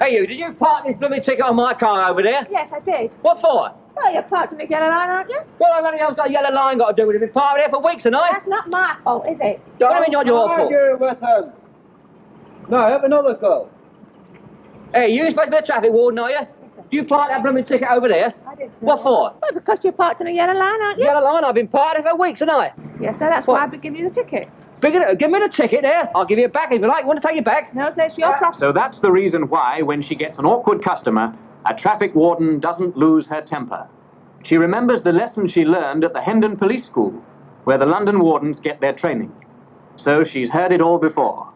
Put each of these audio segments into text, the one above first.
Hey, you, did you park this blooming ticket on my car over there? Yes, I did. What for? Well, you're parked on the yellow line, aren't you? Well, I've only got a yellow line got to do with it. I've been parked there for weeks and That's not my fault, is it? Don't mean not your fault. argue with him. No, have another go. Hey, you supposed to be a traffic warden, are you? Do you park that blooming ticket over there? I did. What for? Well, because you're parked on a yellow line, aren't you? Yellow line, I've been parked there for weeks and Yes, so that's why I've been giving you the ticket. Give me the ticket there. I'll give you it back if you like. You want to take it back? No, so it's your problem. So that's the reason why, when she gets an awkward customer, a traffic warden doesn't lose her temper. She remembers the lesson she learned at the Hendon Police School, where the London wardens get their training. So she's heard it all before.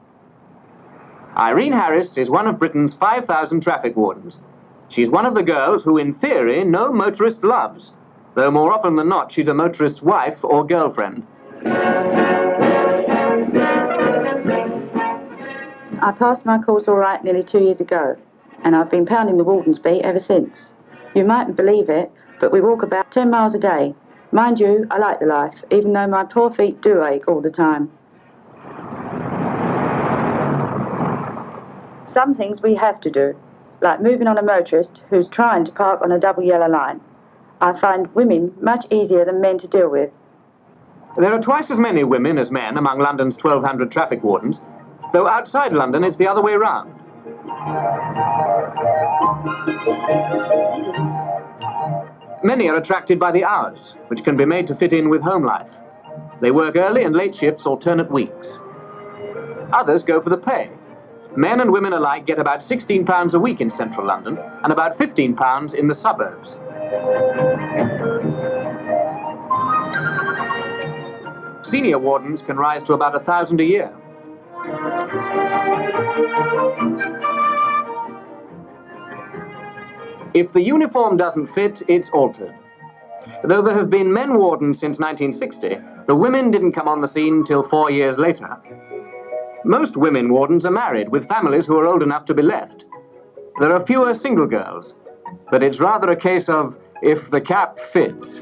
Irene Harris is one of Britain's 5,000 traffic wardens. She's one of the girls who, in theory, no motorist loves, though more often than not, she's a motorist's wife or girlfriend. I passed my course all right nearly 2 years ago, and I've been pounding the warden's beat ever since. You mightn't believe it, but we walk about 10 miles a day. Mind you, I like the life, even though my poor feet do ache all the time. Some things we have to do, like moving on a motorist who's trying to park on a double yellow line. I find women much easier than men to deal with. There are twice as many women as men among London's 1,200 traffic wardens, though outside London it's the other way round. Many are attracted by the hours, which can be made to fit in with home life. They work early and late shifts alternate weeks. Others go for the pay. Men and women alike get about £16 a week in central London and about £15 in the suburbs. Senior wardens can rise to about £1,000 a year. If the uniform doesn't fit, it's altered. Though there have been men wardens since 1960, the women didn't come on the scene till 4 years later. Most women wardens are married, with families who are old enough to be left. There are fewer single girls, but it's rather a case of if the cap fits.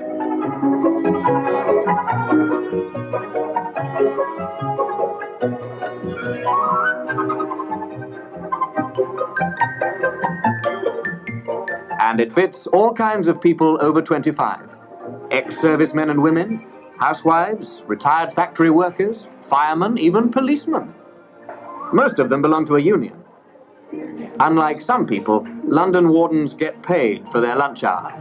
And it fits all kinds of people over 25. Ex-servicemen and women, housewives, retired factory workers, firemen, even policemen. Most of them belong to a union. Unlike some people, London wardens get paid for their lunch hour.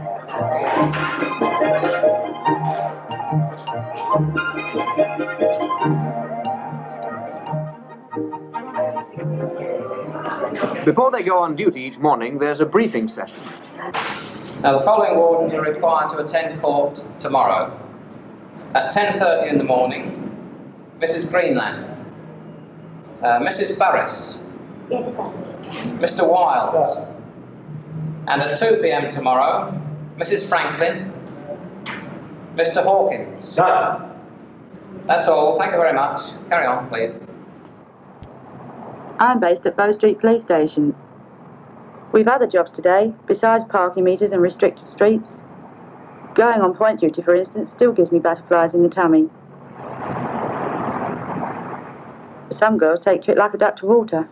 Before they go on duty each morning, there's a briefing session. Now, the following wardens are required to attend court tomorrow. At 10:30 in the morning, Mrs. Greenland, Mrs. Burris, Yes, sir. Mr. Wiles, and at 2 p.m. tomorrow, Mrs. Franklin, Mr. Hawkins. Done. That's all. Thank you very much. Carry on, please. I'm based at Bow Street Police Station. We've other jobs today, besides parking meters and restricted streets. Going on point duty, for instance, still gives me butterflies in the tummy. Some girls take to it like a duck to water.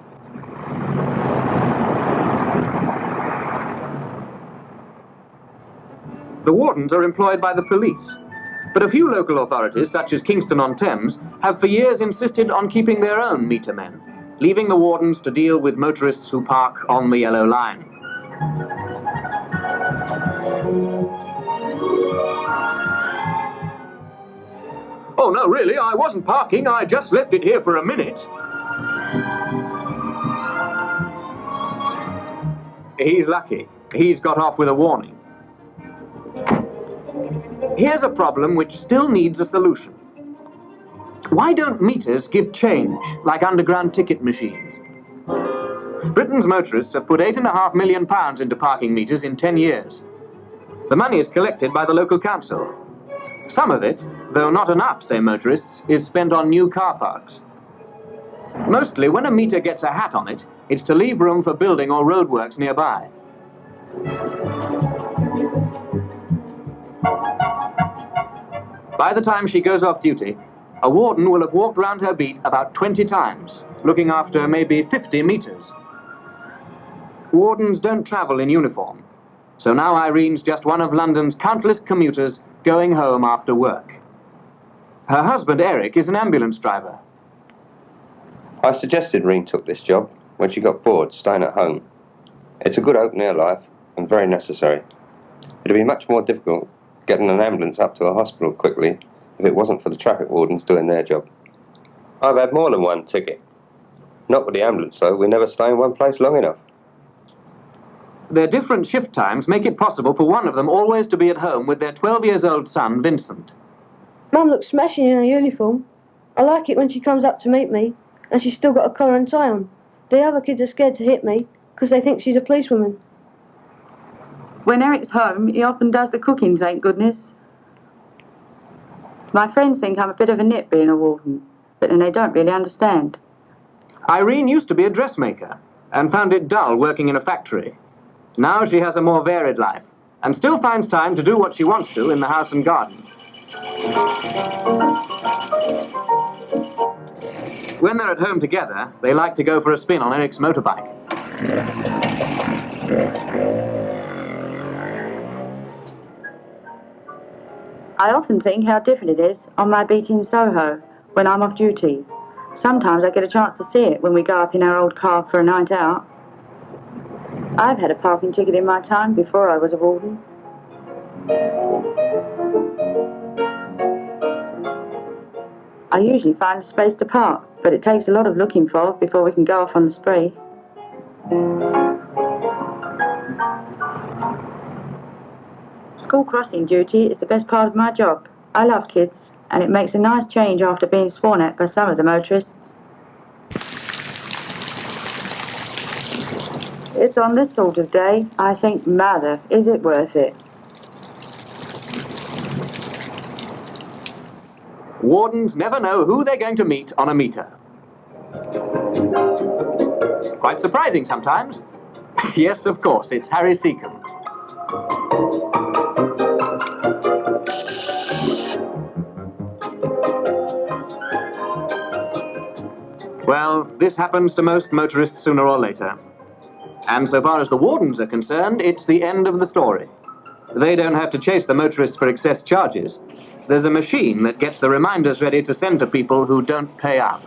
The wardens are employed by the police, but a few local authorities, such as Kingston-on-Thames, have for years insisted on keeping their own meter men, leaving the wardens to deal with motorists who park on the yellow line. Oh, no, really, I wasn't parking. I just left it here for a minute. He's lucky. He's got off with a warning. Here's a problem which still needs a solution. Why don't meters give change, like underground ticket machines? Britain's motorists have put £8.5 million into parking meters in 10 years. The money is collected by the local council. Some of it, though not enough, say motorists, is spent on new car parks. Mostly, when a meter gets a hat on it, it's to leave room for building or roadworks nearby. By the time she goes off duty, a warden will have walked round her beat about 20 times, looking after maybe 50 meters. Wardens don't travel in uniform, so now Irene's just one of London's countless commuters going home after work. Her husband, Eric, is an ambulance driver. I suggested Irene took this job when she got bored staying at home. It's a good open-air life and very necessary. It'd be much more difficult getting an ambulance up to a hospital quickly if it wasn't for the traffic wardens doing their job. I've had more than one ticket. Not with the ambulance, though. We never stay in one place long enough. Their different shift times make it possible for one of them always to be at home with their 12-year-old son, Vincent. Mum looks smashing in her uniform. I like it when she comes up to meet me, and she's still got a collar and tie on. The other kids are scared to hit me, because they think she's a policewoman. When Eric's home, he often does the cooking, thank goodness. My friends think I'm a bit of a nit being a warden, but then they don't really understand. Irene used to be a dressmaker and found it dull working in a factory. Now she has a more varied life and still finds time to do what she wants to in the house and garden. When they're at home together, they like to go for a spin on Eric's motorbike. I often think how different it is on my beat in Soho when I'm off duty. Sometimes I get a chance to see it when we go up in our old car for a night out. I've had a parking ticket in my time before I was a warden. I usually find a space to park, but it takes a lot of looking for before we can go off on the spree. School crossing duty is the best part of my job. I love kids, and it makes a nice change after being sworn at by some of the motorists. It's on this sort of day I think, mother, is it worth it? Wardens never know who they're going to meet on a meter. Quite surprising sometimes. Yes, of course, it's Harry Seacombe. Well, this happens to most motorists sooner or later. And so far as the wardens are concerned, it's the end of the story. They don't have to chase the motorists for excess charges. There's a machine that gets the reminders ready to send to people who don't pay up.